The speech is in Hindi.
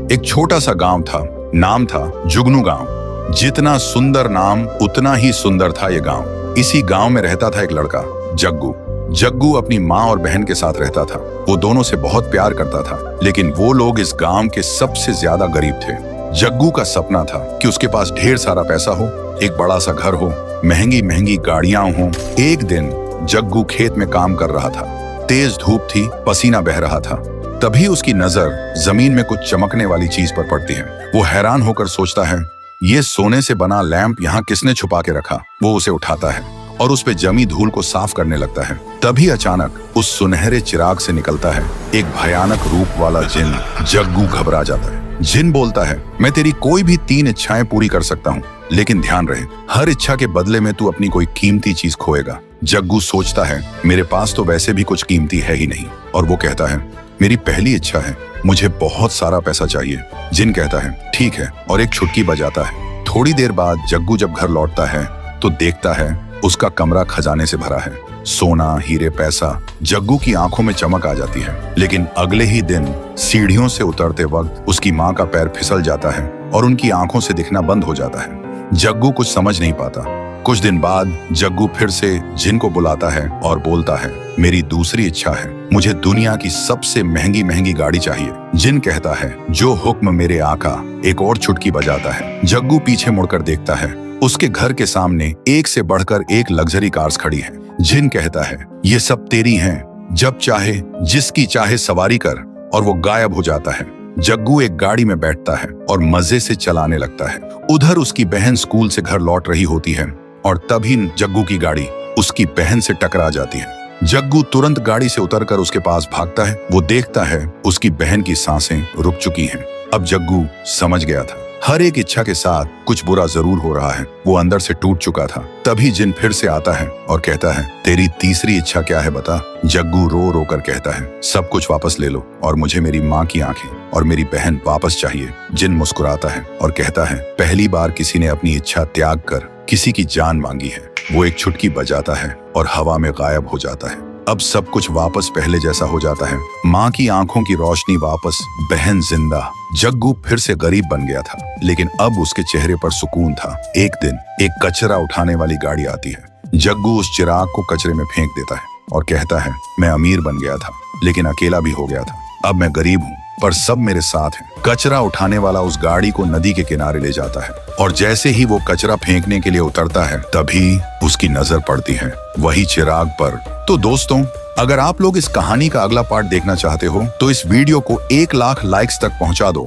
एक छोटा सा गांव था, नाम था जुगनू गांव। जितना सुंदर नाम उतना ही सुंदर था ये गांव। इसी गांव में रहता था एक लड़का, जग्गू। जग्गू अपनी माँ और बहन के साथ रहता था। वो दोनों से बहुत प्यार करता था, लेकिन वो लोग इस गांव के सबसे ज्यादा गरीब थे। जग्गू का सपना था कि उसके पास ढेर सारा पैसा हो, एक बड़ा सा घर हो, महंगी महंगी गाड़ियां हो। एक दिन जग्गू खेत में काम कर रहा था। तेज धूप थी, पसीना बह रहा था। तभी उसकी नजर जमीन में कुछ चमकने वाली चीज पर पड़ती है। वो हैरान होकर सोचता है, ये सोने से बना लैंप यहाँ किसने छुपा के रखा। वो उसे उठाता है और उस पे जमी धूल को साफ करने लगता है। तभी अचानक उस सुनहरे चिराग से निकलता है एक भयानक रूप वाला जिन। जग्गू घबरा जाता है। जिन बोलता है, मैं तेरी कोई भी 3 इच्छाएं पूरी कर सकता हूँ, लेकिन ध्यान रहे, हर इच्छा के बदले में तू अपनी कोई कीमती चीज खोएगा। जग्गू सोचता है, मेरे पास तो वैसे भी कुछ कीमती है ही नहीं। और वो कहता है, मेरी पहली इच्छा है, मुझे बहुत सारा पैसा चाहिए। जिन कहता है, ठीक है, और एक छुटकी बजाता है। थोड़ी देर बाद जग्गू जब घर लौटता है तो देखता है उसका कमरा खजाने से भरा है। सोना, हीरे, पैसा। जग्गू की आंखों में चमक आ जाती है। लेकिन अगले ही दिन सीढ़ियों से उतरते वक्त उसकी माँ का पैर फिसल जाता है और उनकी आंखों से दिखना बंद हो जाता है। जग्गू कुछ समझ नहीं पाता। कुछ दिन बाद जग्गू फिर से जिन को बुलाता है और बोलता है, मेरी दूसरी इच्छा है, मुझे दुनिया की सबसे महंगी महंगी गाड़ी चाहिए। जिन कहता है, जो हुक्म मेरे आका। एक और चुटकी बजाता है। जग्गू पीछे मुड़कर देखता है। उसके घर के सामने एक से बढ़कर एक लग्जरी कार्स खड़ी हैं। जिन कहता है, ये सब तेरी हैं, जब चाहे जिसकी चाहे सवारी कर। और वो गायब हो जाता है। जग्गू एक गाड़ी में बैठता है और मजे से चलाने लगता है। उधर उसकी बहन स्कूल से घर लौट रही होती है और तभी जग्गू की गाड़ी उसकी बहन से टकरा जाती है। जग्गू तुरंत गाड़ी से उतरकर उसके पास भागता है। वो देखता है उसकी बहन की सांसें रुक चुकी हैं। अब जग्गू समझ गया था, हर एक इच्छा के साथ कुछ बुरा जरूर हो रहा है। वो अंदर से टूट चुका था। तभी जिन फिर से आता है और कहता है, तेरी तीसरी इच्छा क्या है बता। जग्गू रो रो कर कहता है, सब कुछ वापस ले लो और मुझे मेरी माँ की आंखें और मेरी बहन वापस चाहिए। जिन मुस्कुराता है और कहता है, पहली बार किसी ने अपनी इच्छा त्याग कर किसी की जान मांगी है। वो एक छुटकी बजाता है और हवा में गायब हो जाता है। अब सब कुछ वापस पहले जैसा हो जाता है। माँ की आंखों की रोशनी वापस, बहन जिंदा। जग्गू फिर से गरीब बन गया था, लेकिन अब उसके चेहरे पर सुकून था। एक दिन एक कचरा उठाने वाली गाड़ी आती है। जग्गू उस चिराग को कचरे में फेंक देता है और कहता है, मैं अमीर बन गया था, लेकिन अकेला भी हो गया था। अब मैं गरीब हूँ, पर सब मेरे साथ हैं। कचरा उठाने वाला उस गाड़ी को नदी के किनारे ले जाता है और जैसे ही वो कचरा फेंकने के लिए उतरता है, तभी उसकी नजर पड़ती है वही चिराग पर। तो दोस्तों, अगर आप लोग इस कहानी का अगला पार्ट देखना चाहते हो तो इस वीडियो को 1 लाख लाइक्स तक पहुंचा दो।